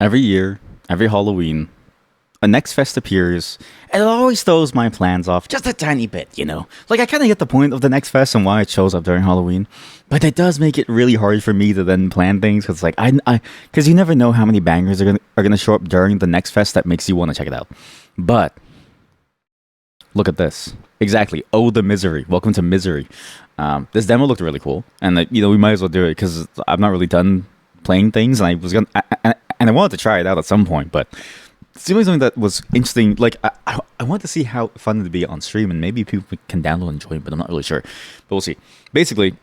Every year, every Halloween, a next fest appears, and it always throws my plans off just a tiny bit. Like, I kind of get the point of the next fest and why it shows up during Halloween, but it does make it really hard for me to then plan things, because, like, because you never know how many bangers are gonna show up during the next fest that makes you want to check it out. But, look at this. Exactly. Oh, the misery. Welcome to misery. This demo looked really cool, and, we might as well do it, because I've not really done playing things, and I wanted to try it out at some point, but it seemed like something that was interesting. Like, I want to see how fun it'd be on stream, and maybe people can download and join, but I'm not really sure. But we'll see. Basically,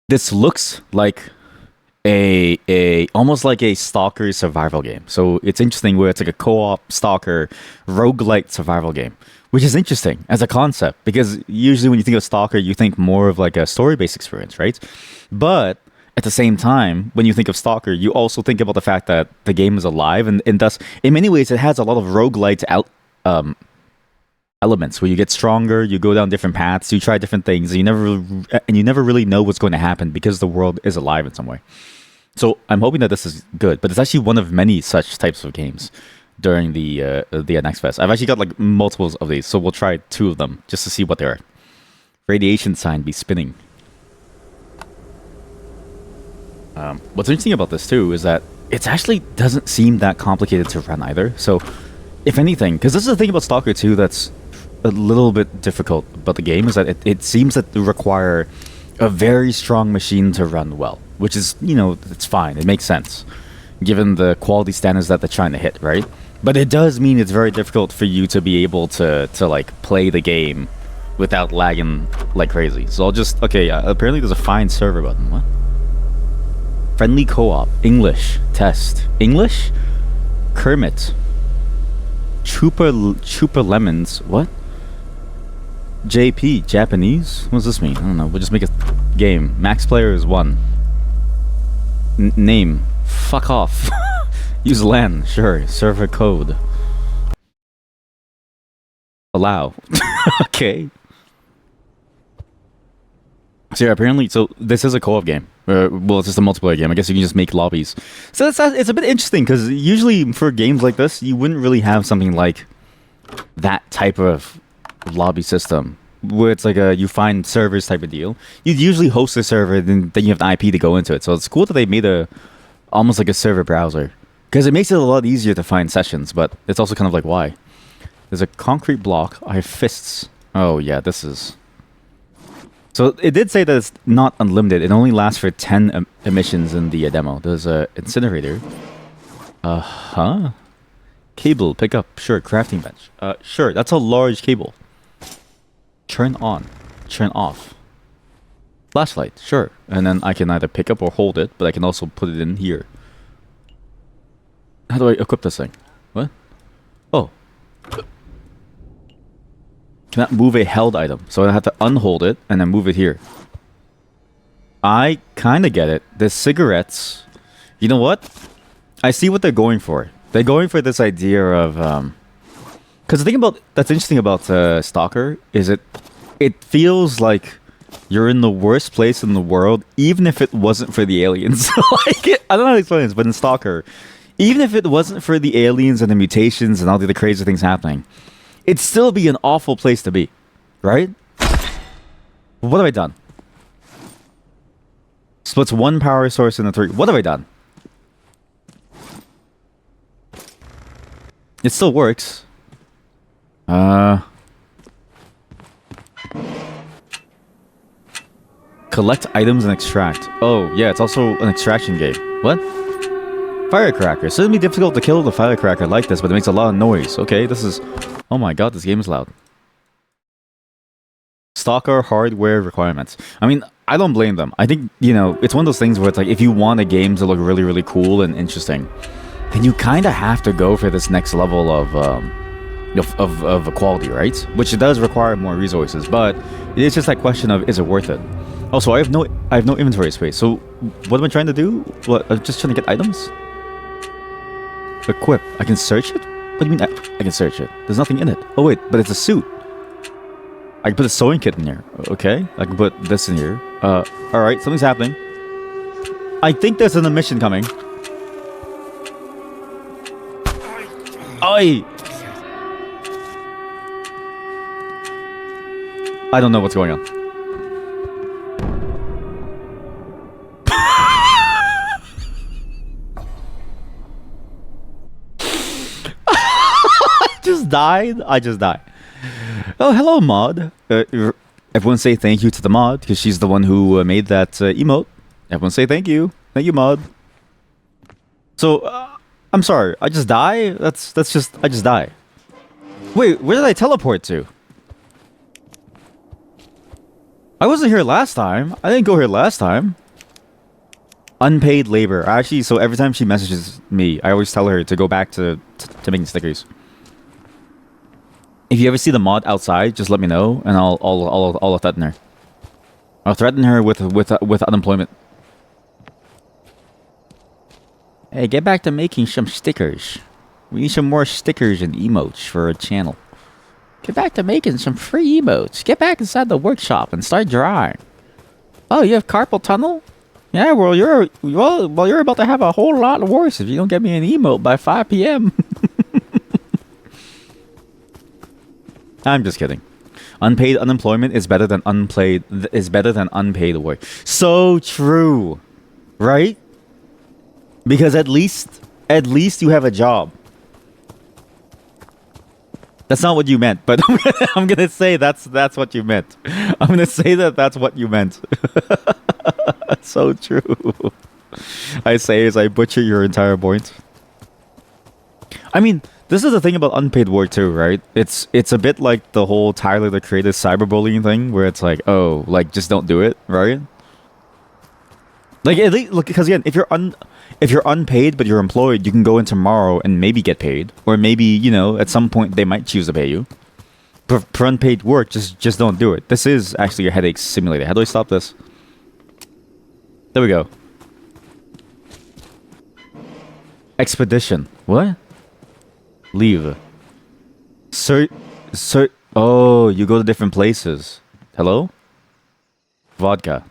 this looks like a almost like a stalker survival game. So it's interesting where it's like a co-op stalker roguelike survival game, which is interesting as a concept, because usually when you think of stalker, you think more of like a story-based experience, right? But at the same time, when you think of Stalker, you also think about the fact that the game is alive, and thus, in many ways, it has a lot of roguelite elements where you get stronger, you go down different paths, you try different things, and you never really know what's going to happen because the world is alive in some way. So I'm hoping that this is good, but it's actually one of many such types of games during the Next Fest. I've actually got like multiples of these, so we'll try 2 of them just to see what they are. Radiation sign be spinning. What's interesting about this too is that it actually doesn't seem that complicated to run either. So, if anything, because this is the thing about Stalker 2 that's a little bit difficult about the game, is that it seems that they require a very strong machine to run well, which is, it's fine. It makes sense, given the quality standards that they're trying to hit, right? But it does mean it's very difficult for you to be able to like play the game without lagging like crazy. So I'll just, apparently there's a find server button. What? Friendly co-op. English. Test. English? Kermit. Chupa lemons. What? JP. Japanese? What does this mean? I don't know. We'll just make a game. Max player is 1. Name. Fuck off. Use LAN. Sure. Server code. Allow. Okay. So yeah, apparently, this is a co-op game. Well, it's just a multiplayer game. I guess you can just make lobbies. So it's a bit interesting, because usually for games like this, you wouldn't really have something like that type of lobby system, where it's like you find servers type of deal. You'd usually host a server, then you have an IP to go into it. So it's cool that they made almost like a server browser, because it makes it a lot easier to find sessions, but it's also kind of like, why? There's a concrete block. I have fists. Oh yeah, this is... So it did say that it's not unlimited. It only lasts for 10 emissions in the demo. There's a incinerator. Cable, pick up. Sure, crafting bench. Sure, that's a large cable. Turn on. Turn off. Flashlight, sure. And then I can either pick up or hold it, but I can also put it in here. How do I equip this thing? What? Oh. Cannot move a held item, so I have to unhold it and then move it here. I kind of get it. The cigarettes, you know what? I see what they're going for. They're going for this idea of because the thing that's interesting about Stalker is it feels like you're in the worst place in the world, even if it wasn't for the aliens. Like, I don't know how to explain this, but in Stalker, even if it wasn't for the aliens and the mutations and all the other crazy things happening, it'd still be an awful place to be, right? What have I done? Splits 1 power source into 3. What have I done? It still works. Collect items and extract. Oh, yeah, it's also an extraction game. What? Firecracker. So it'd be difficult to kill the firecracker like this, but it makes a lot of noise. Okay, this is... Oh my god, this game is loud. Stalker hardware requirements. I mean, I don't blame them. I think, it's one of those things where it's like, if you want a game to look really, really cool and interesting, then you kind of have to go for this next level of quality, right? Which it does require more resources, but it's just that question of, is it worth it? Also, I have no inventory space, so what am I trying to do? What, I'm just trying to get items? Equip. I can search it? What do you mean I can search it? There's nothing in it. Oh wait, but it's a suit. I can put a sewing kit in here. Okay. I can put this in here. Alright, something's happening. I think there's an emission coming. Oi! I don't know what's going on. I just died. Oh, hello, mod. Everyone say thank you to the mod, because she's the one who made that emote. Everyone say thank you. Thank you, mod. So, I'm sorry. I just die? I just die. Wait, where did I teleport to? I wasn't here last time. I didn't go here last time. Unpaid labor. Actually, so every time she messages me, I always tell her to go back to making stickers. If you ever see the mod outside, just let me know, and I'll threaten her. I'll threaten her with unemployment. Hey, get back to making some stickers. We need some more stickers and emotes for a channel. Get back to making some free emotes. Get back inside the workshop and start drawing. Oh, you have carpal tunnel? Yeah, well, you're about to have a whole lot worse if you don't get me an emote by 5 p.m. I'm just kidding. Unpaid unemployment is better than unpaid work. So true, right? Because at least you have a job. That's not what you meant, but I'm gonna say that's what you meant. I'm gonna say that's what you meant. So true. I say as I butcher your entire point. I mean, this is the thing about unpaid work too, right? It's a bit like the whole Tyler the Creator cyberbullying thing, where it's like, oh, like just don't do it, right? Like at least, look, because again, if you're unpaid but you're employed, you can go in tomorrow and maybe get paid, or maybe, you know, at some point they might choose to pay you. But for unpaid work, just don't do it. This is actually a headache simulator. How do I stop this? There we go. Expedition. What? Leave. Oh, you go to different places. Hello? Vodka.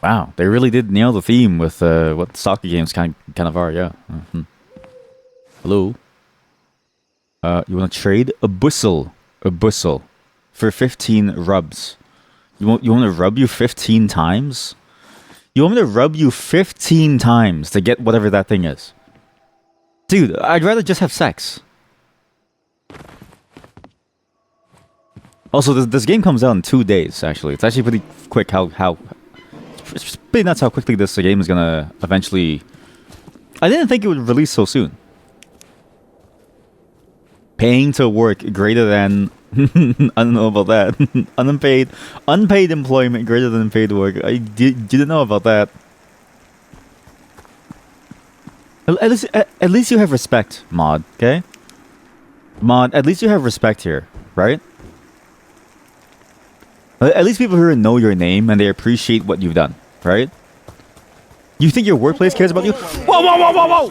Wow, they really did nail the theme with what soccer games kind of are, yeah. Mm-hmm. Hello? You want to trade? A bushel for 15 rubs. You want to rub you 15 times? You want me to rub you 15 times to get whatever that thing is? Dude, I'd rather just have sex. Also, this game comes out in 2 days, actually. It's actually pretty quick how... It's pretty nuts how quickly this game is gonna eventually... I didn't think it would release so soon. Paying to work greater than... I don't know about that. Unpaid employment greater than paid work. I didn't know about that. At least you have respect, mod, okay? Mod, at least you have respect here, right? At least people here know your name and they appreciate what you've done, right? You think your workplace cares about you? Whoa, whoa, whoa, whoa, whoa!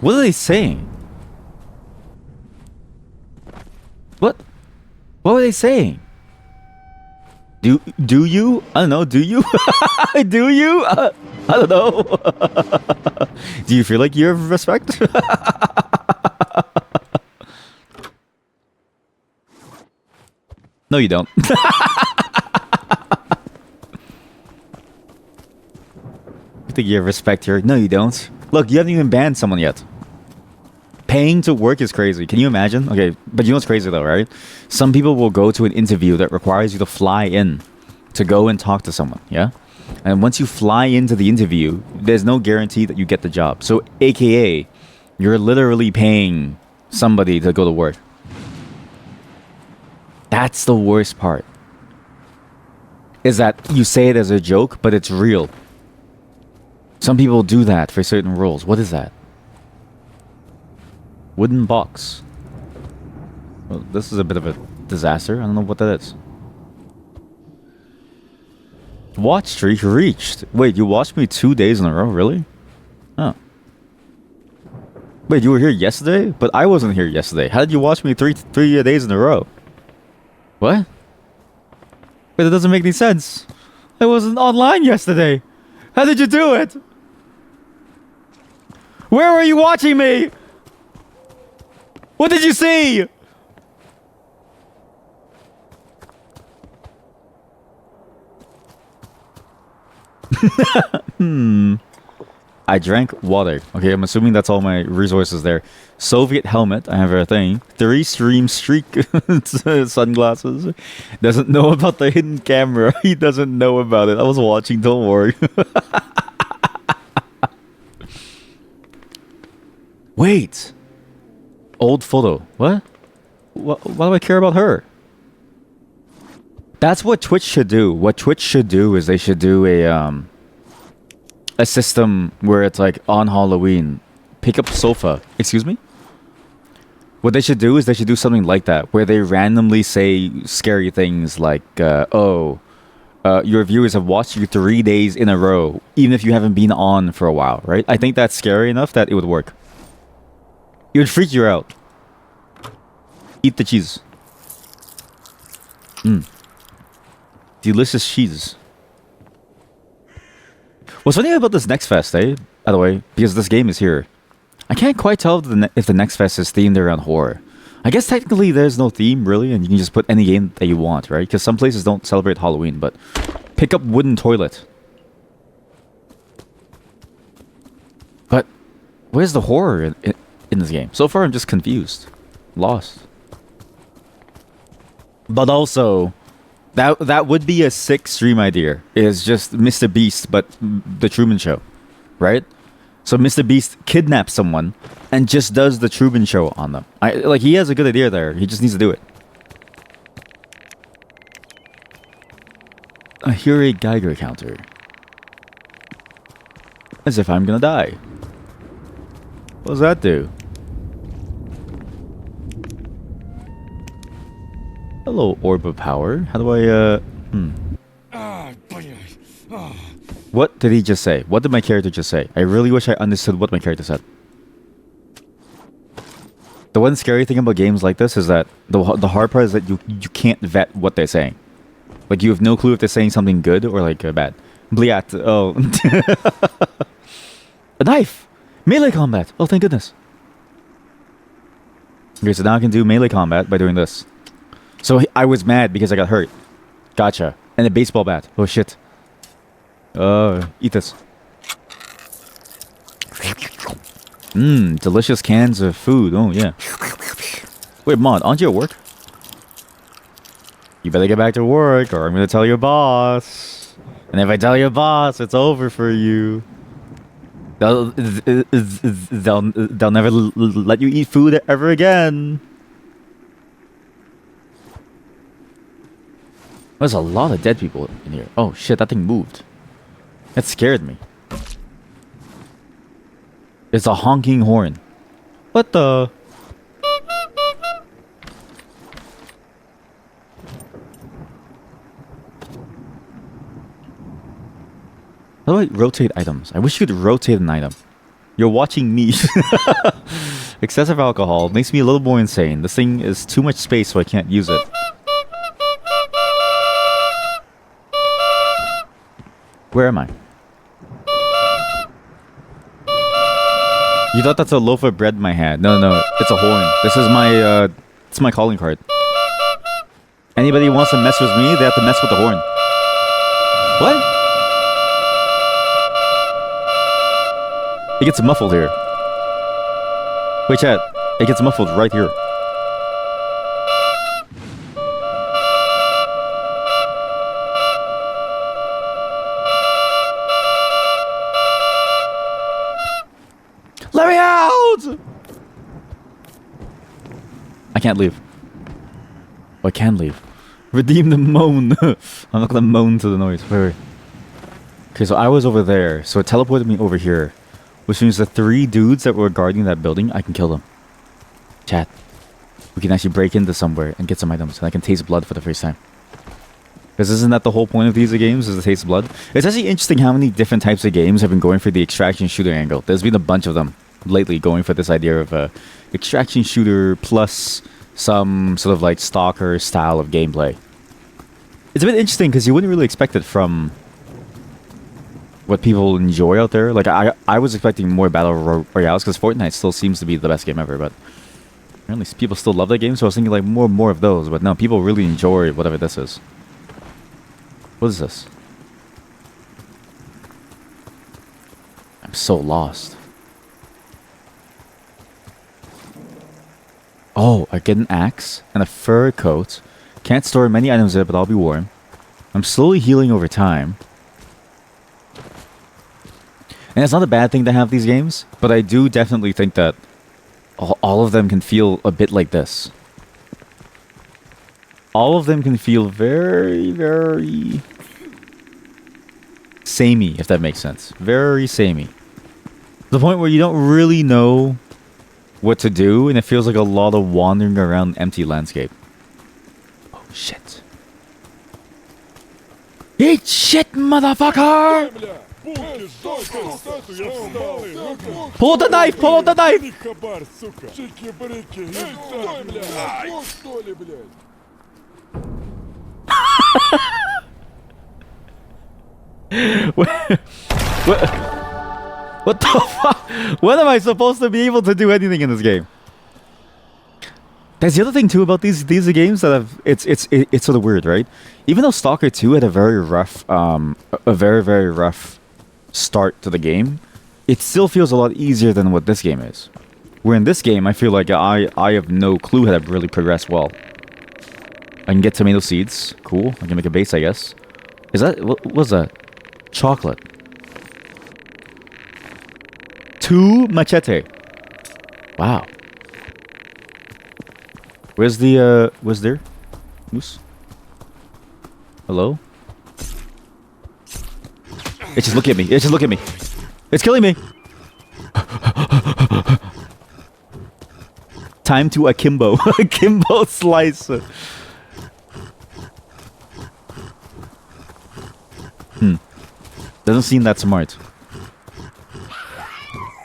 What are they saying? What were they saying? Do you? I don't know. Do you? Do you? I don't know. Do you feel like you have respect? No, you don't. You think you have respect here? No, you don't. Look, you haven't even banned someone yet. Paying to work is crazy. Can you imagine? Okay, but you know what's crazy though, right? Some people will go to an interview that requires you to fly in to go and talk to someone, yeah? And once you fly into the interview, there's no guarantee that you get the job. So, AKA, you're literally paying somebody to go to work. That's the worst part. Is that you say it as a joke, but it's real. Some people do that for certain roles. What is that? Wooden box. Well, this is a bit of a disaster. I don't know what that is. Watch streak reached. Wait, you watched me 2 days in a row? Really? Oh. Wait, you were here yesterday? But I wasn't here yesterday. How did you watch me three days in a row? What? Wait, that doesn't make any sense. I wasn't online yesterday. How did you do it? Where were you watching me? What did you see? I drank water. Okay, I'm assuming that's all my resources there. Soviet helmet. I have everything. 3 stream streak sunglasses. Doesn't know about the hidden camera. He doesn't know about it. I was watching. Don't worry. Wait. Old photo. What? Why do I care about her? That's what Twitch should do. What Twitch should do is they should do a system where it's like on Halloween, pick up sofa. Excuse me? What they should do is they should do something like that, where they randomly say scary things like, your viewers have watched you 3 days in a row, even if you haven't been on for a while, right? I think that's scary enough that it would work. It would freak you out. Eat the cheese. Delicious cheese. What's funny about this Next Fest, eh? By the way, because this game is here. I can't quite tell if the Next Fest is themed around horror. I guess technically there's no theme, really, and you can just put any game that you want, right? Because some places don't celebrate Halloween, but... Pick up wooden toilet. But, where's the horror in this game? So far, I'm just confused. Lost. But also... That would be a sick stream idea. Is just Mr. Beast, but the Truman Show, right? So Mr. Beast kidnaps someone and just does the Truman Show on them. Like he has a good idea there. He just needs to do it. I hear a Geiger counter. As if I'm gonna die. What does that do? Hello, orb of power. How do I, What did he just say? What did my character just say? I really wish I understood what my character said. The one scary thing about games like this is that the hard part is that you can't vet what they're saying. Like, you have no clue if they're saying something good or, like, bad. Bliat. Oh. A knife! Melee combat! Oh, thank goodness. Okay, so now I can do melee combat by doing this. So I was mad because I got hurt. Gotcha. And a baseball bat. Oh shit. Eat this. Delicious cans of food. Oh yeah. Wait, Mod, aren't you at work? You better get back to work or I'm gonna tell your boss. And if I tell your boss, it's over for you. They'll never let you eat food ever again. There's a lot of dead people in here. Oh shit, that thing moved. That scared me. It's a honking horn. What the? How do I rotate items? I wish you could rotate an item. You're watching me. Excessive alcohol makes me a little more insane. This thing is too much space, so I can't use it. Where am I? You thought that's a loaf of bread in my hand. No, it's a horn. This is my, it's my calling card. Anybody who wants to mess with me, they have to mess with the horn. What? It gets muffled here. Wait, chat. It gets muffled right here. Let me out! I can't leave. Oh, I can leave. Redeem the moan. I'm not gonna moan to the noise. Wait. Okay, so I was over there. So it teleported me over here. Which means the 3 dudes that were guarding that building, I can kill them. Chat. We can actually break into somewhere and get some items. And I can taste blood for the first time. Because isn't that the whole point of these games, is to taste blood? It's actually interesting how many different types of games have been going for the extraction shooter angle. There's been a bunch of them lately going for this idea of extraction shooter plus some sort of like stalker style of gameplay. It's a bit interesting because you wouldn't really expect it from what people enjoy out there. Like I was expecting more battle royales because Fortnite still seems to be the best game ever, but apparently people still love that game. So I was thinking like more of those. But no, people really enjoy whatever this is. What is this? I'm so lost. Oh, I get an axe and a fur coat. Can't store many items there, but I'll be warm. I'm slowly healing over time. And it's not a bad thing to have these games, but I do definitely think that all of them can feel a bit like this. All of them can feel very, very samey, if that makes sense. Very samey. To the point where you don't really know what to do, and it feels like a lot of wandering around empty landscape. Oh, shit. Eat shit, motherfucker! Pull the knife! Pull the knife! What the fuck? When am I supposed to be able to do anything in this game? That's the other thing too about these games that have it's sort of weird, right? Even though Stalker 2 had a very rough very rough start to the game, it still feels a lot easier than what this game is. Where in this game I feel like I have no clue how to really progress well. I can get tomato seeds. Cool. I can make a base, I guess. Is that what was that? Chocolate. 2 machete. Wow. Where's there? Moose? Hello? It's just looking at me. It's just looking at me. It's killing me. Time to akimbo. Akimbo slice. Doesn't seem that smart.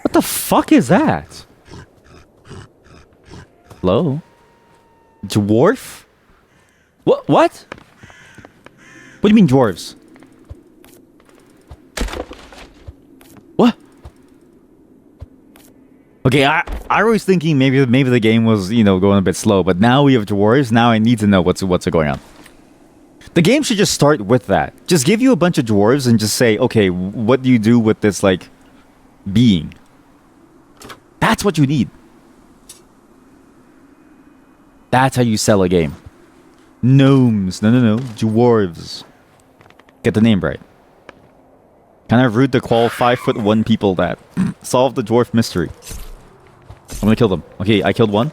What the fuck is that? Hello? Dwarf? What? What? What do you mean dwarves? What? Okay, I was thinking maybe the game was, you know, going a bit slow, but now we have dwarves. Now I need to know what's going on. The game should just start with that. Just give you a bunch of dwarves and just say, okay, what do you do with this, like, being? That's what you need. That's how you sell a game. Gnomes. No. Dwarves. Get the name right. Kind of rude to call 5'1" people that. Solve the dwarf mystery. I'm gonna kill them. Okay, I killed one.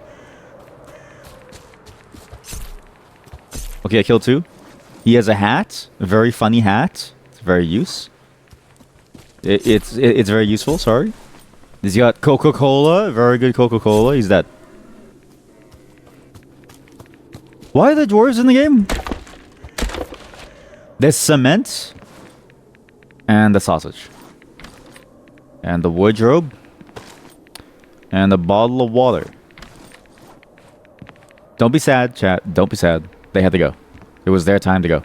Okay, I killed 2. He has a hat. A very funny hat. It's very it's very useful, sorry. He's got Coca-Cola. Very good Coca-Cola. He's dead. Why are the dwarves in the game? There's cement. And the sausage. And the wardrobe. And a bottle of water. Don't be sad, chat. Don't be sad. They had to go. It was their time to go.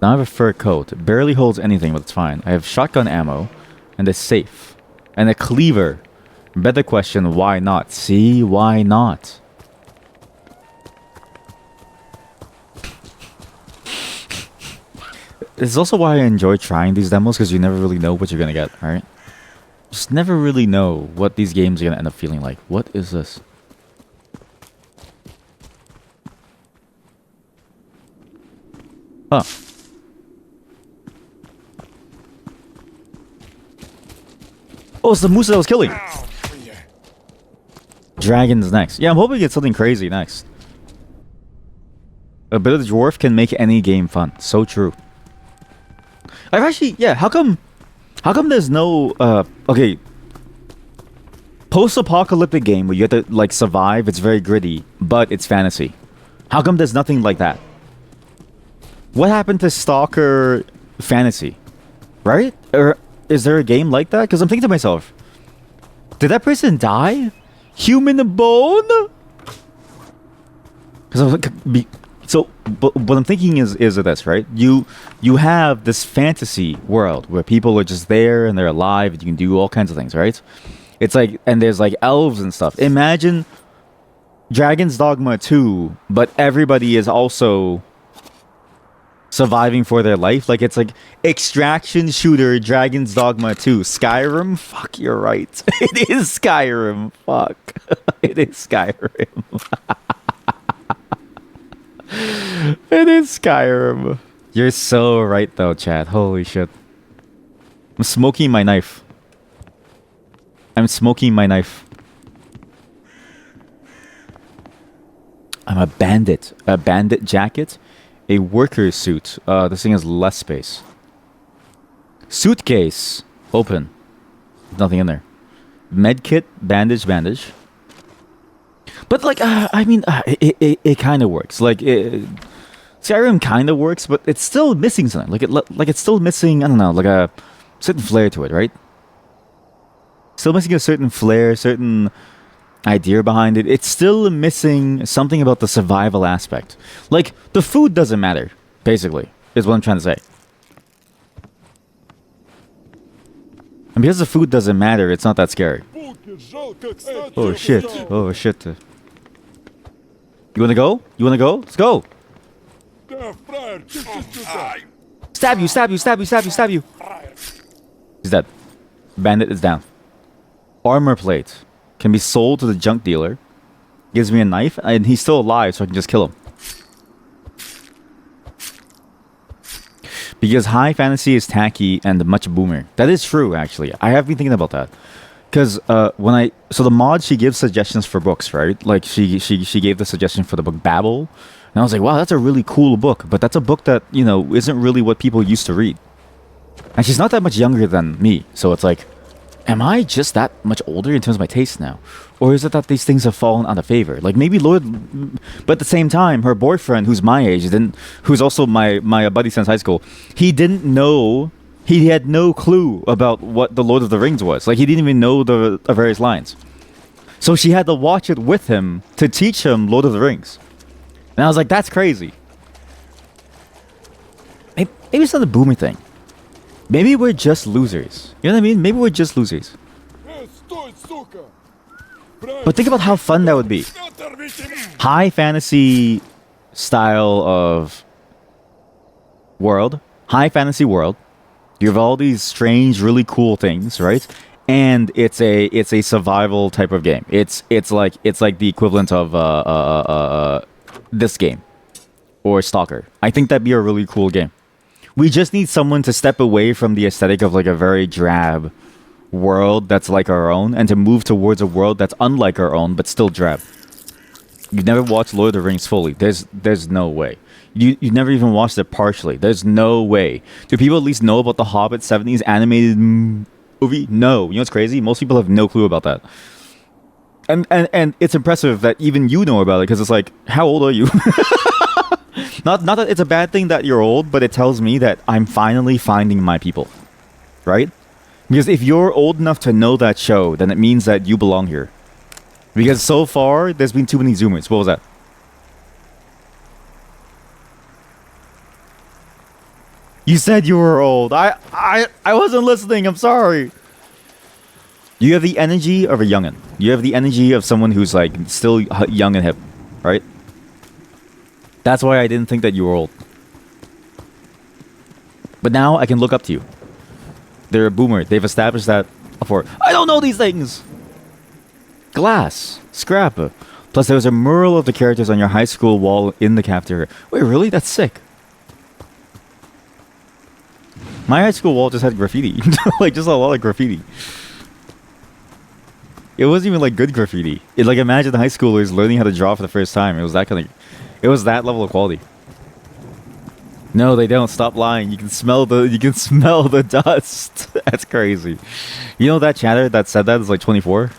Now I have a fur coat. It barely holds anything, but it's fine. I have shotgun ammo. And a safe. And a cleaver. Better question, why not? See? Why not? This is also why I enjoy trying these demos, because you never really know what you're gonna get, alright? Just never really know what these games are gonna end up feeling like. What is this? Huh. Oh, it's the moose that I was killing! Dragons next. Yeah, I'm hoping it's something crazy next. A bit of the dwarf can make any game fun. So true. I've actually, yeah, how come there's no, okay, post-apocalyptic game where you have to, like, survive, it's very gritty, but it's fantasy. How come there's nothing like that? What happened to Stalker Fantasy? Right? Or is there a game like that? Because I'm thinking to myself, did that person die? Human bone? Because I was like, So, but what I'm thinking is this, right? You have this fantasy world where people are just there and they're alive and you can do all kinds of things, right? It's like, and there's like elves and stuff. Imagine Dragon's Dogma 2, but everybody is also surviving for their life. Like, it's like extraction shooter Dragon's Dogma 2. Skyrim? Fuck, you're right. It is Skyrim. Fuck. It is Skyrim. It is Skyrim. You're so right though, Chad. Holy shit. I'm smoking my knife. I'm smoking my knife. I'm a bandit. A bandit jacket. A worker suit. This thing has less space. Suitcase. Open. Nothing in there. Medkit. Bandage. Bandage. But like, I mean, it kind of works. Like, Skyrim kind of works, but it's still missing something. Like it's still missing. I don't know, like a certain flair to it, right? Still missing a certain flair, certain idea behind it. It's still missing something about the survival aspect. Like, the food doesn't matter, basically, is what I'm trying to say. And because the food doesn't matter, it's not that scary. Oh shit! Oh shit! You wanna go? You wanna go? Let's go! Stab you! Stab you! Stab you! Stab you! Stab you! He's dead. Bandit is down. Armor plate can be sold to the junk dealer. Gives me a knife, and he's still alive, so I can just kill him. Because high fantasy is tacky and much boomer. That is true, actually. I have been thinking about that. Because so the mod, she gives suggestions for books, right? Like she gave the suggestion for the book Babel, and I was like, wow, that's a really cool book. But that's a book that, you know, isn't really what people used to read. And she's not that much younger than me, so it's like, am I just that much older in terms of my taste now, or is it that these things have fallen out of favor? Like maybe Lord, but at the same time, her boyfriend, who's my age, who's also my buddy since high school, he didn't know. He had no clue about what the Lord of the Rings was. Like, he didn't even know the various lines. So she had to watch it with him to teach him Lord of the Rings. And I was like, that's crazy. Maybe it's not a boomer thing. Maybe we're just losers. You know what I mean? Maybe we're just losers. But think about how fun that would be. High fantasy style of world. High fantasy world. You have all these strange, really cool things, right? And it's a survival type of game. It's like the equivalent of this game or Stalker. I think that'd be a really cool game. We just need someone to step away from the aesthetic of like a very drab world that's like our own, and to move towards a world that's unlike our own but still drab. You've never watched Lord of the Rings fully. There's no way. You've never even watched it partially. There's no way. Do people at least know about the Hobbit 70s animated movie? No. You know what's crazy? Most people have no clue about that. And it's impressive that even you know about it, because it's like, how old are you? Not that it's a bad thing that you're old, but it tells me that I'm finally finding my people. Right? Because if you're old enough to know that show, then it means that you belong here. Because so far, there's been too many Zoomers. What was that? You said you were old. I wasn't listening. I'm sorry. You have the energy of a youngin'. You have the energy of someone who's like still young and hip, right? That's why I didn't think that you were old. But now I can look up to you. They're a boomer. They've established that before. I don't know these things. Glass. Scrap. Plus, there's a mural of the characters on your high school wall in the cafeteria. Wait, really? That's sick. My high school wall just had graffiti. Like, just a lot of graffiti. It wasn't even, like, good graffiti. It, like, imagine the high schoolers learning how to draw for the first time. It was that kind of... It was that level of quality. No, they don't. Stop lying. You can smell the dust. That's crazy. You know that chatter that said that is, like, 24?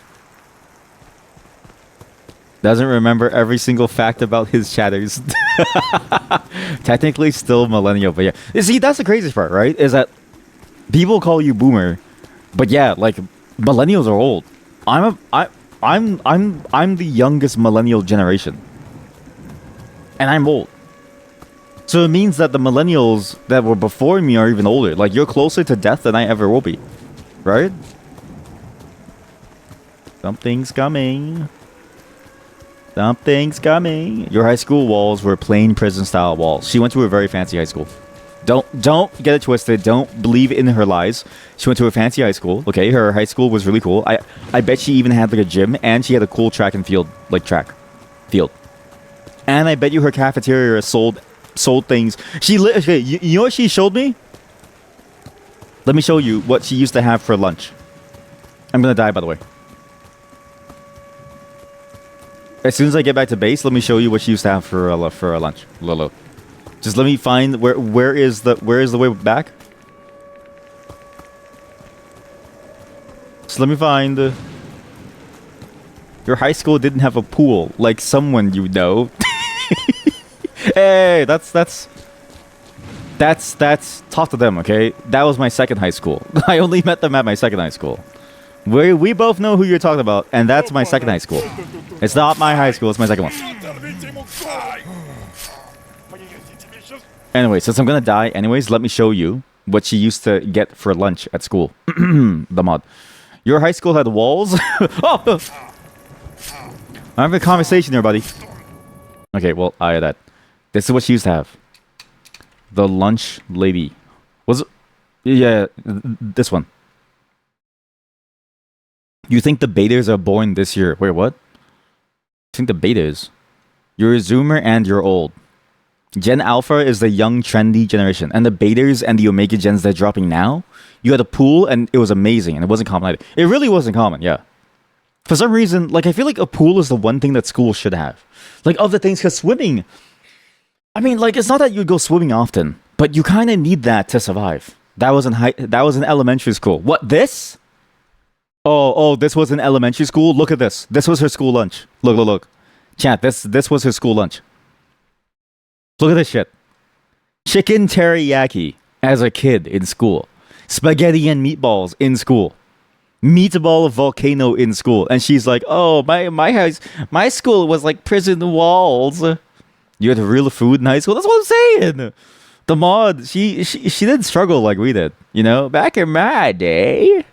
Doesn't remember every single fact about his chatters. Technically still millennial, but yeah. You see, that's the craziest part, right? Is that people call you boomer, but yeah, like millennials are old. I'm the youngest millennial generation. And I'm old. So it means that the millennials that were before me are even older. Like, you're closer to death than I ever will be. Right? Something's coming. Something's coming. Your high school walls were plain prison-style walls. She went to a very fancy high school. Don't get it twisted. Don't believe in her lies. She went to a fancy high school. Okay, her high school was really cool. I bet she even had like a gym, and she had a cool track and field, like track field. And I bet you her cafeteria sold things. Okay, you know what she showed me? Let me show you what she used to have for lunch. I'm gonna die, by the way. As soon as I get back to base, let me show you what she used to have for lunch. Lolo. Just let me find where is the way back? So let me find. Your high school didn't have a pool, like someone you know. Hey, that's talk to them, okay? That was my second high school. I only met them at my second high school. We both know who you're talking about, and that's my second high school. It's not my high school, it's my second one. Anyway, since I'm gonna die anyways, let me show you what she used to get for lunch at school. The mod. Your high school had walls? Oh! I'm having a conversation here, buddy. Okay, well, that. This is what she used to have. The lunch lady. Was it? Yeah, this one. You think the betas are born this year? Wait, what? I think the betas. You're a zoomer and you're old. Gen Alpha is the young, trendy generation. And the betas and the Omega gens that are dropping now, you had a pool and it was amazing and it wasn't common either. It really wasn't common, yeah. For some reason, like, I feel like a pool is the one thing that schools should have. Like, of the things, because swimming... I mean, like, it's not that you go swimming often, but you kind of need that to survive. That was in elementary school. What, this? Oh, this was in elementary school? Look at this. This was her school lunch. Look. Chat, this was her school lunch. Look at this shit. Chicken teriyaki as a kid in school. Spaghetti and meatballs in school. Meatball volcano in school. And she's like, oh, my school was like prison walls. You had real food in high school? That's what I'm saying. The mod, she didn't struggle like we did. You know, back in my day,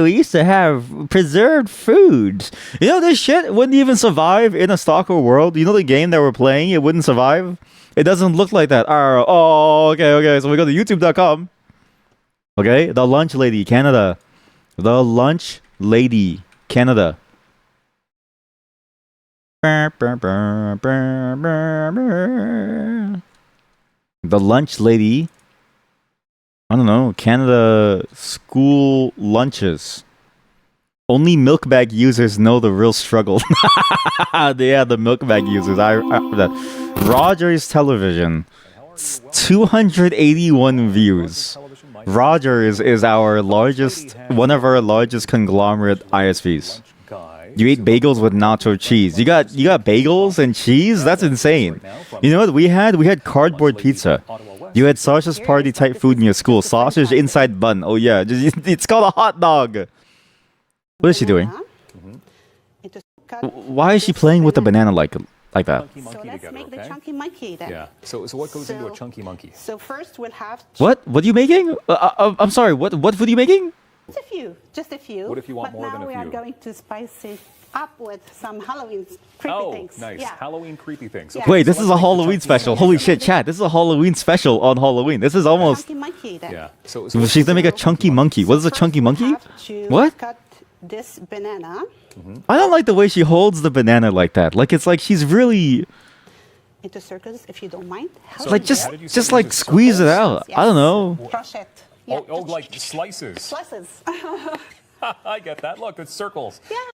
we used to have preserved foods. You know, this shit wouldn't even survive in a stalker world. You know the game that we're playing, it wouldn't survive. It doesn't look like that. Oh, okay. So we go to youtube.com. Okay, the lunch lady, Canada. The lunch lady, Canada. The lunch lady. I don't know. Canada school lunches. Only milk bag users know the real struggle. Yeah, the milk bag users. Rogers Television. 281 views. Rogers is one of our largest conglomerate ISPs. You ate bagels with nacho cheese. You got bagels and cheese? That's insane. You know what we had? We had cardboard pizza. You had sausage party type food in your school. Sausage inside bun. Oh yeah, it's called a hot dog. What is she doing? Why is she playing with the banana like that? So let's make the chunky monkey then. Yeah. So what goes into a chunky monkey? So first we'll have... What are you making? I'm sorry, what food are you making? Just a few. What if you want more than a few? But now we are going to spice it up with some Halloween creepy things. Oh, nice. Yeah. Halloween creepy things. Yeah. Okay, Wait, this so is let's a make the Halloween chunky special. monkey. Holy shit, chat. This is a Halloween special on Halloween. This is almost... Chunky monkey then. Yeah. So She's gonna make a chunky monkey. What is a chunky monkey? What? Cut this banana I don't like the way she holds the banana like that. Like, it's like she's really... into circles, if you don't mind. Like, just like squeeze it out. Yes. I don't know. Crush it. Yeah, Oh, just like slices. slices. I get that. Look, it's circles. Yes.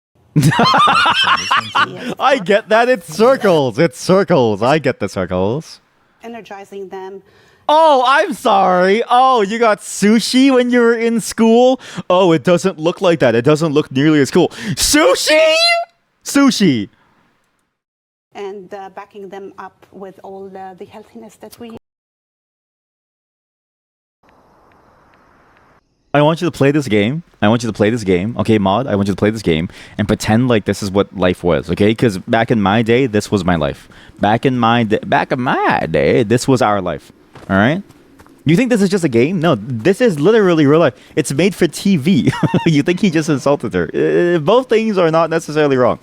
I get that. It's circles. It's circles. I get the circles. Energizing them. Oh, I'm sorry. Oh, you got sushi when you were in school? Oh, it doesn't look like that. It doesn't look nearly as cool. Sushi? Sushi. And backing them up with all the healthiness that we... I want you to play this game. I want you to play this game. Okay, Mod, I want you to play this game and pretend like this is what life was, okay? Because back in my day, this was my life. Back in my day, this was our life. All right? You think this is just a game? No, this is literally real life. It's made for TV. You think he just insulted her. Both things are not necessarily wrong.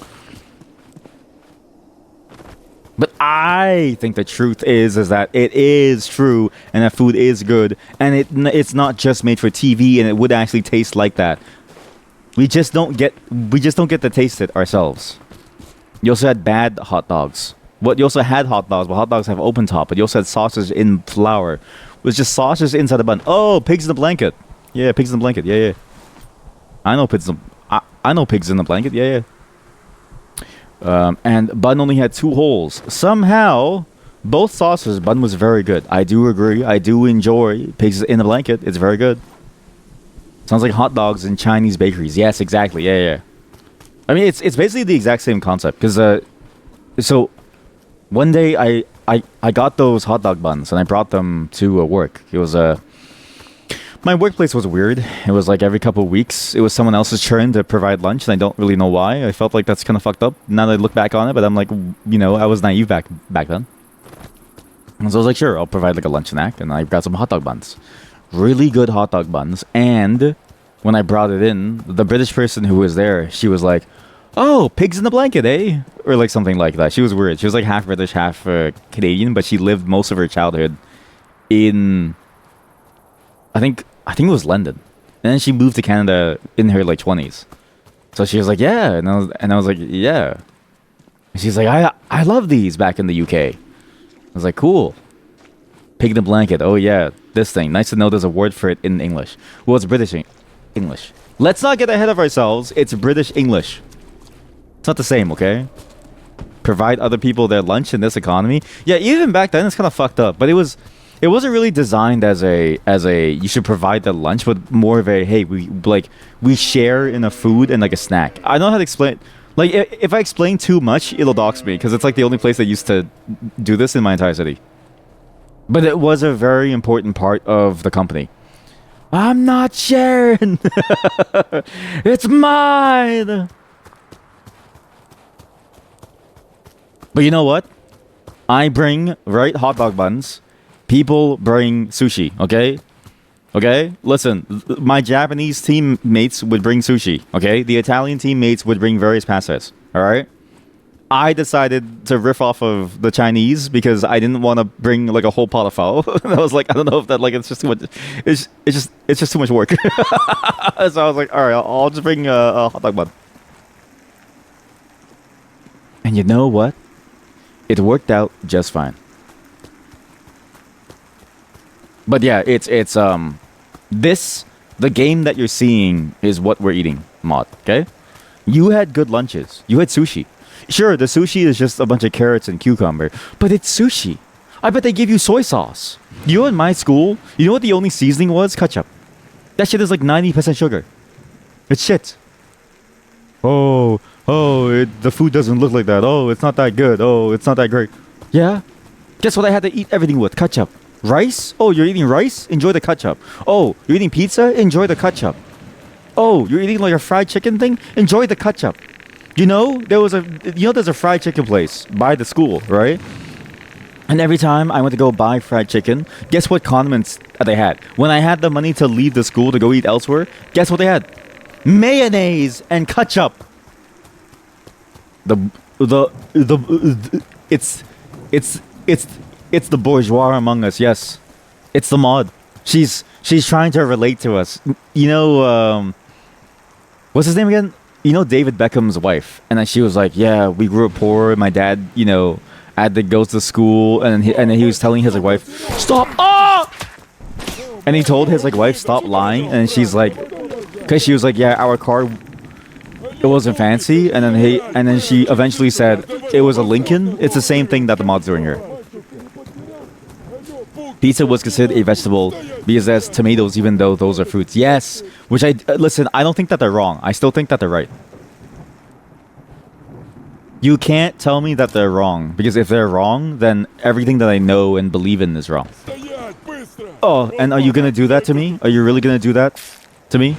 But I think the truth is that it is true and that food is good and it's not just made for TV and it would actually taste like that. We just don't get to taste it ourselves. You also had bad hot dogs. You also had hot dogs, but hot dogs have open top. But you also had sausage in flour. It was just sausage inside the bun. Oh, pigs in the blanket. Yeah, pigs in the blanket. Yeah. I know pigs. I know pigs in the blanket. Yeah. And bun only had 2 holes. Somehow, both sauces, bun was very good. I do agree. I do enjoy pigs in the blanket. It's very good. Sounds like hot dogs in Chinese bakeries. Yes, exactly. Yeah. I mean, it's basically the exact same concept. Because so one day I got those hot dog buns and I brought them to work. It was my workplace was weird. It was like every couple of weeks, it was someone else's turn to provide lunch, and I don't really know why. I felt like that's kind of fucked up now that I look back on it, but I'm like, I was naive back then. And so I was like, sure, I'll provide like a lunch snack, and I got some hot dog buns. Really good hot dog buns. And when I brought it in, the British person who was there, she was like, oh, pigs in the blanket, eh? Or like something like that. She was weird. She was like half British, half Canadian, but she lived most of her childhood in, I think it was London. And then she moved to Canada in her like 20s. So she was like, yeah. And I was like, yeah. And she's like, I love these back in the UK. I was like, cool. Pig in the blanket. Oh yeah, this thing. Nice to know there's a word for it in English. Well, it's British English. Let's not get ahead of ourselves. It's British English. It's not the same, okay? Provide other people their lunch in this economy. Yeah, even back then it's kind of fucked up. But it wasn't really designed as a you should provide the lunch, but more of a hey, we share in a food and like a snack. I don't know how to explain. Like if I explain too much, it'll dox me because it's like the only place that used to do this in my entire city. But it was a very important part of the company. I'm not sharing. It's mine. But you know what? I bring hot dog buns. People bring sushi, okay? Okay? Listen, my Japanese teammates would bring sushi, okay? The Italian teammates would bring various pastas, all right? I decided to riff off of the Chinese because I didn't want to bring like a whole pot of pho. I was like, I don't know if that like it's just too much. It's just too much work. So I was like, all right, I'll just bring a hot dog bun. And you know what? It worked out just fine. But yeah, it's the game that you're seeing is what we're eating, Mod, okay? You had good lunches. You had sushi. Sure, the sushi is just a bunch of carrots and cucumber, but it's sushi. I bet they give you soy sauce. You know, in my school, you know what the only seasoning was? Ketchup. That shit is like 90% sugar. It's shit. The food doesn't look like that. Oh, it's not that good. Oh, it's not that great. Yeah? Guess what I had to eat everything with? Ketchup. Rice? Oh, you're eating rice? Enjoy the ketchup. Oh, you're eating pizza? Enjoy the ketchup. Oh, you're eating like a fried chicken thing? Enjoy the ketchup. You know, there's a fried chicken place by the school, right? And every time I went to go buy fried chicken, guess what condiments they had? When I had the money to leave the school to go eat elsewhere, guess what they had? Mayonnaise and ketchup. It's the bourgeois among us. Yes, it's the Mod. She's trying to relate to us. You know, what's his name again? You know, David Beckham's wife. And then she was like, yeah, we grew up poor. My dad, had to go to school, and then he was telling his wife, stop. Oh! And he told his wife, stop lying. And she's like, because she was like, yeah, our car, it wasn't fancy. And then she eventually said it was a Lincoln. It's the same thing that the Mod's doing here. Pizza was considered a vegetable because there's tomatoes, even though those are fruits. Yes, which listen, I don't think that they're wrong. I still think that they're right. You can't tell me that they're wrong, because if they're wrong, then everything that I know and believe in is wrong. Oh, and are you gonna do that to me? Are you really gonna do that? to me.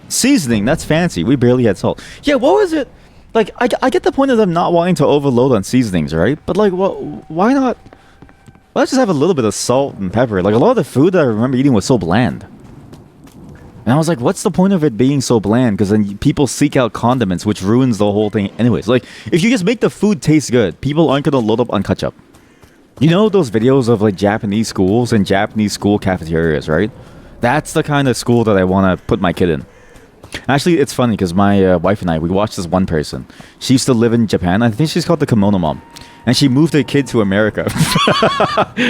Seasoning, that's fancy. We barely had salt. Yeah, what was it? Like, I get the point of them not wanting to overload on seasonings, right? But like, why not? Let's just have a little bit of salt and pepper. Like, a lot of the food that I remember eating was so bland. And I was like, what's the point of it being so bland? Because then people seek out condiments, which ruins the whole thing anyways. Like, if you just make the food taste good, people aren't going to load up on ketchup. You know those videos of, like, Japanese schools and Japanese school cafeterias, right? That's the kind of school that I want to put my kid in. Actually, it's funny because my wife and I, we watched this one person. She used to live in Japan. I think she's called the Kimono Mom. And she moved her kid to America.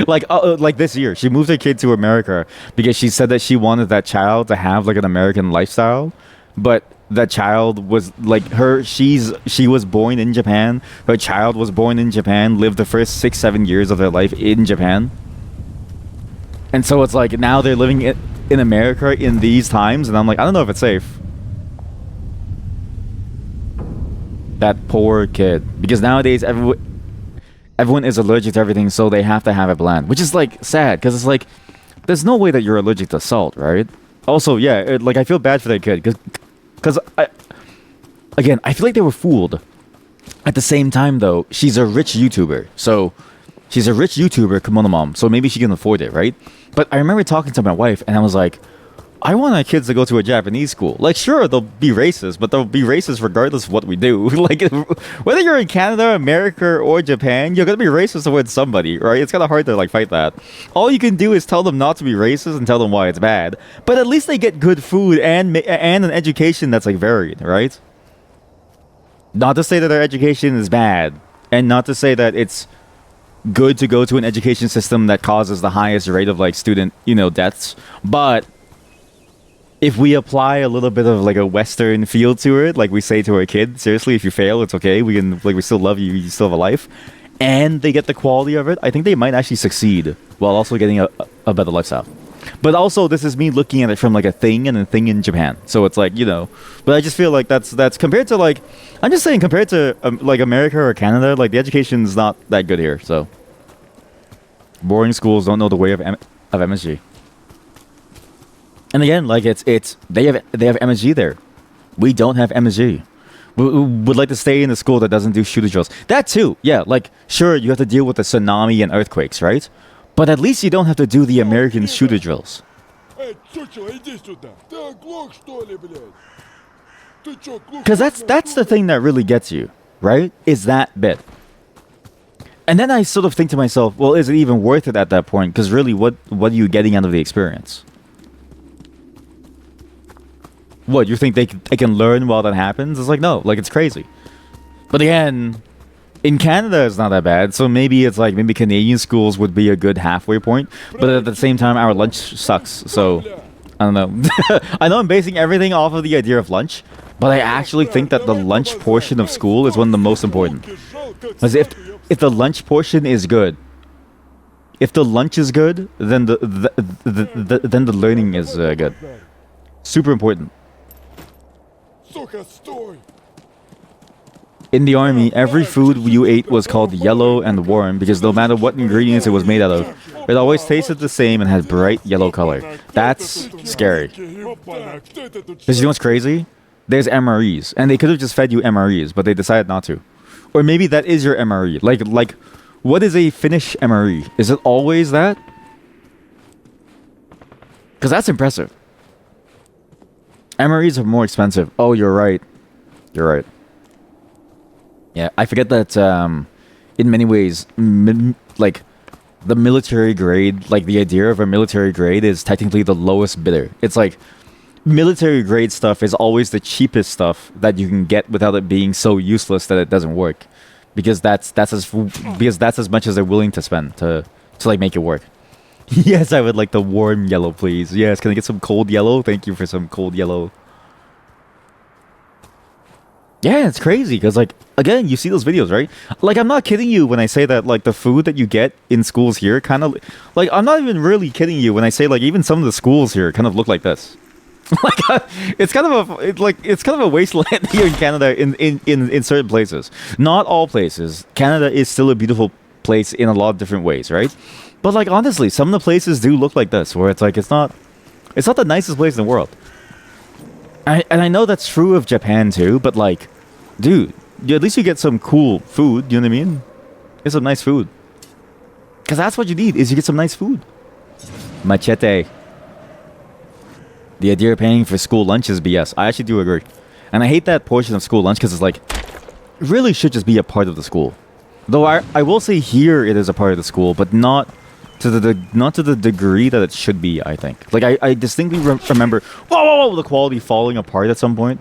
like this year. She moved her kid to America because she said that she wanted that child to have like an American lifestyle. But that child was like she was born in Japan. Her child was born in Japan, lived the first 6-7 years of their life in Japan. And so it's like now they're living in America in these times. And I'm like, I don't know if it's safe. That poor kid. Because nowadays everyone is allergic to everything, so they have to have it bland. Which is like sad, because it's like there's no way that you're allergic to salt, right? Also, yeah, like I feel bad for that kid, because again, I feel like they were fooled. At the same time, though, she's a rich YouTuber, so she's a rich YouTuber, Kimono Mom, so maybe she can afford it, right? But I remember talking to my wife, and I was like, I want our kids to go to a Japanese school. Like, sure, they'll be racist, but they'll be racist regardless of what we do. Like, whether you're in Canada, America, or Japan, you're gonna be racist towards somebody, right? It's kind of hard to, like, fight that. All you can do is tell them not to be racist and tell them why it's bad. But at least they get good food and an education that's, like, varied, right? Not to say that their education is bad, and not to say that it's good to go to an education system that causes the highest rate of, like, student, deaths, but if we apply a little bit of like a Western feel to it, like we say to our kid, seriously, if you fail, it's okay. We still love you. You still have a life, and they get the quality of it. I think they might actually succeed while also getting a better lifestyle. But also, this is me looking at it from like a thing and a thing in Japan. So it's like but I just feel like that's compared to like I'm just saying compared to like America or Canada, like the education's not that good here. So boring schools don't know the way of MSG. And again, like it's they have MSG there. We don't have MSG. We would like to stay in a school that doesn't do shooter drills. That too, yeah. Like sure, you have to deal with the tsunami and earthquakes, right? But at least you don't have to do the American shooter drills. Because that's the thing that really gets you, right? Is that bit. And then I sort of think to myself, well, is it even worth it at that point? Because really, what are you getting out of the experience? What, you think they can learn while that happens? It's like, no, like it's crazy. But again, in Canada it's not that bad, so maybe it's like maybe Canadian schools would be a good halfway point, but at the same time our lunch sucks, so I don't know. I know I'm basing everything off of the idea of lunch, but I actually think that the lunch portion of school is one of the most important. Because if the lunch portion is good, if the lunch is good, then the learning is good. Super important. In the army, every food you ate was called yellow and warm because no matter what ingredients it was made out of, it always tasted the same and had bright yellow color. That's scary. Because you know what's crazy? There's MREs, and they could have just fed you MREs, but they decided not to. Or maybe that is your MRE. Like, what is a Finnish MRE? Is it always that? Because that's impressive. MREs are more expensive. Oh, you're right. You're right. Yeah, I forget that in many ways, like, the military grade, like, the idea of a military grade is technically the lowest bidder. It's like, military grade stuff is always the cheapest stuff that you can get without it being so useless that it doesn't work. Because that's as much as they're willing to spend to like, make it work. Yes, I would like the warm yellow, please. Yes, can I get some cold yellow? Thank you for some cold yellow. Yeah, it's crazy, because, like, again, you see those videos, right? Like, I'm not kidding you when I say that, like, the food that you get in schools here kind of... Like, I'm not even really kidding you when I say, like, even some of the schools here kind of look like this. Like, it's kind of a wasteland here in Canada in certain places. Not all places. Canada is still a beautiful place in a lot of different ways, right? But, like, honestly, some of the places do look like this, where it's like, it's not the nicest place in the world. And I know that's true of Japan too, but like, dude, at least you get some cool food. You know what I mean? Get some nice food. Because that's what you need, is you get some nice food. Machete. The idea of paying for school lunch is BS. I actually do agree. And I hate that portion of school lunch because it's like, it really should just be a part of the school. Though I will say here it is a part of the school, but not to the degree that it should be, I think. Like, I distinctly remember, whoa, the quality falling apart at some point.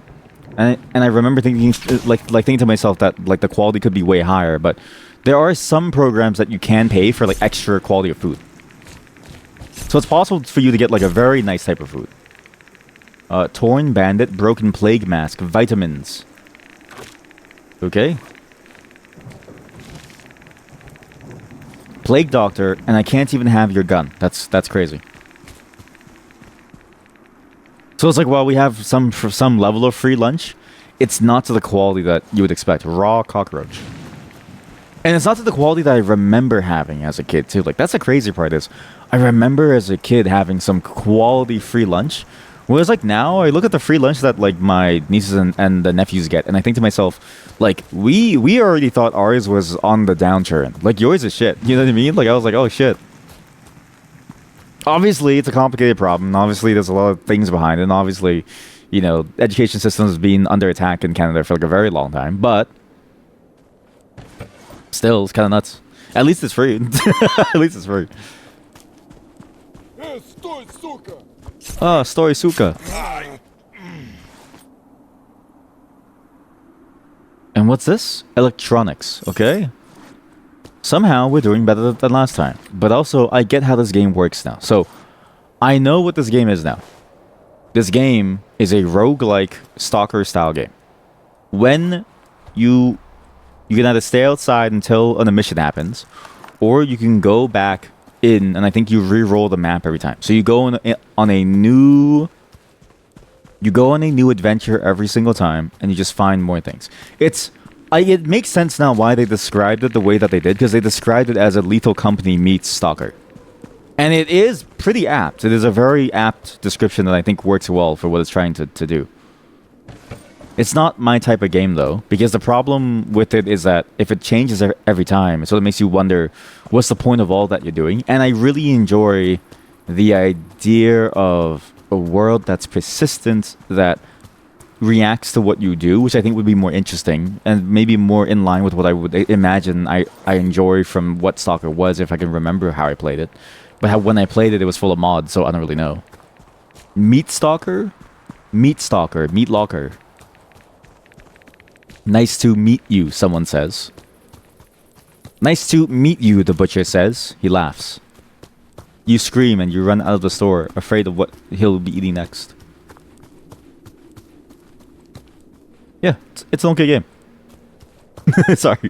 And I remember thinking, thinking to myself that, like, the quality could be way higher, but there are some programs that you can pay for, like, extra quality of food. So it's possible for you to get, like, a very nice type of food. Torn Bandit, Broken Plague Mask, Vitamins. Okay. Plague Doctor, and I can't even have your gun. That's crazy. So it's like, well, we have some level of free lunch. It's not to the quality that you would expect. Raw cockroach. And it's not to the quality that I remember having as a kid, too. Like, that's the crazy part is, I remember as a kid having some quality free lunch. Whereas, like, now, I look at the free lunch that, like, my nieces and the nephews get, and I think to myself, like, we already thought ours was on the downturn. Like, yours is shit. You know what I mean? Like, I was like, oh, shit. Obviously, it's a complicated problem. Obviously, there's a lot of things behind it. And obviously, you know, education systems have been under attack in Canada for, like, a very long time. But still, it's kind of nuts. At least it's free. At least it's free. Ah, Story Suka. And what's this? Electronics, okay? Somehow we're doing better than last time. But also, I get how this game works now. So, I know what this game is now. This game is a roguelike stalker style game. When you can either stay outside until an mission happens, or you can go back in, and I think you re-roll the map every time. So you go on a new adventure every single time, and you just find more things. It makes sense now why they described it the way that they did, because they described it as a Lethal Company meets Stalker. And it is pretty apt. It is a very apt description that I think works well for what it's trying to do. It's not my type of game, though, because the problem with it is that if it changes every time, it sort of makes you wonder, what's the point of all that you're doing? And I really enjoy the idea of a world that's persistent, that reacts to what you do, which I think would be more interesting, and maybe more in line with what I would imagine I enjoy from what Stalker was, if I can remember how I played it. But when I played it, it was full of mods, so I don't really know. Meat Stalker? Meat Stalker. Meat Locker. Nice to meet you, someone says. Nice to meet you, the butcher says. He laughs. You scream and you run out of the store, afraid of what he'll be eating next. Yeah, it's an okay game. Sorry.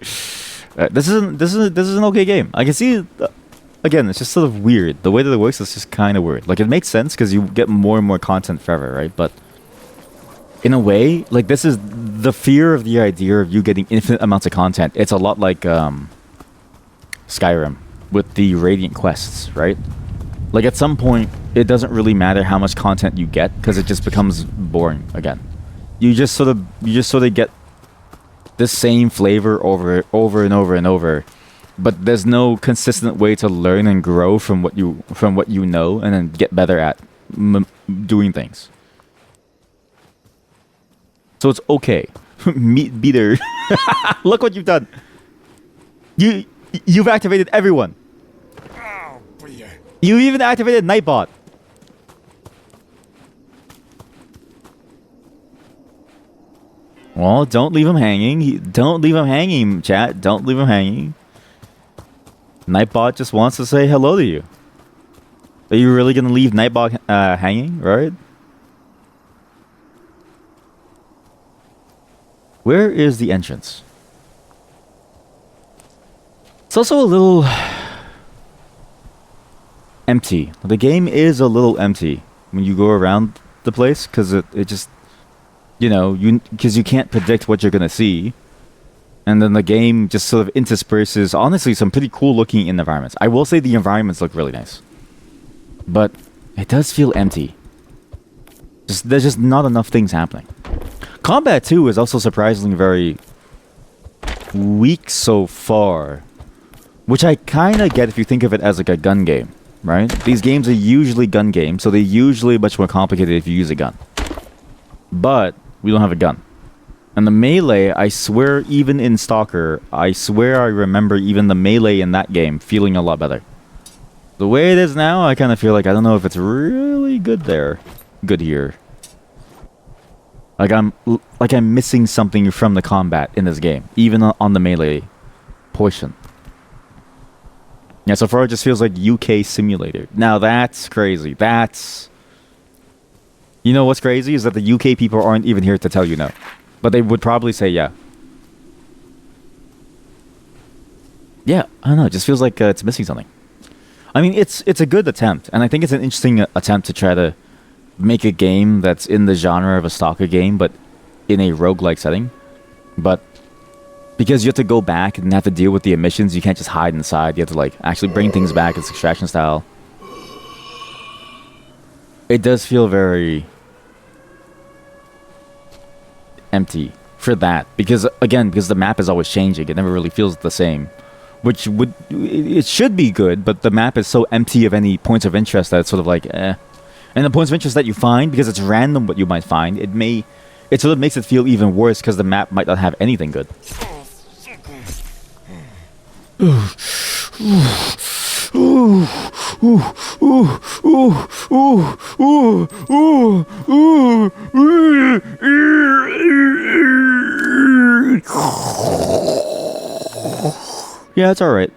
This is an okay game. I can see, again, it's just sort of weird. The way that it works is just kind of weird. Like, it makes sense because you get more and more content forever, right? But in a way, like, this is the fear of the idea of you getting infinite amounts of content. It's a lot like Skyrim with the Radiant quests, right? Like, at some point, it doesn't really matter how much content you get because it just becomes boring again. You just sort of get the same flavor over and over and over, but there's no consistent way to learn and grow from what you know and then get better at doing things. So it's okay. Meat beater. Look what you've done. You've activated everyone. You even activated Nightbot. Well, don't leave him hanging. Don't leave him hanging, chat. Don't leave him hanging. Nightbot just wants to say hello to you. Are you really gonna leave Nightbot hanging, right? Where is the entrance? It's also a little empty. The game is a little empty when you go around the place because it just, you know, because you can't predict what you're gonna see, and then the game just sort of intersperses honestly some pretty cool looking environments. I will say the environments look really nice, but it does feel empty. There's just not enough things happening. Combat 2 is also surprisingly very weak so far, which I kind of get if you think of it as like a gun game, right? These games are usually gun games, so they're usually much more complicated if you use a gun. But we don't have a gun. And the melee, I swear, even in Stalker, I swear I remember even the melee in that game feeling a lot better. The way it is now, I kind of feel like I don't know if it's really good here. Like I'm missing something from the combat in this game, even on the melee portion. Yeah, so far it just feels like UK Simulator. Now that's crazy. You know what's crazy is that the UK people aren't even here to tell you no. But they would probably say yeah. Yeah, I don't know. It just feels like it's missing something. I mean, it's a good attempt, and I think it's an interesting attempt to try to make a game that's in the genre of a stalker game, but in a roguelike setting. But because you have to go back and have to deal with the emissions, you can't just hide inside. You have to like actually bring things back. It's extraction style. It does feel very empty for that, because the map is always changing. It never really feels the same, which it should be good, but the map is so empty of any points of interest that it's sort of like eh. And the points of interest that you find, because it's random what you might find, it sort of makes it feel even worse because the map might not have anything good. Yeah, it's alright.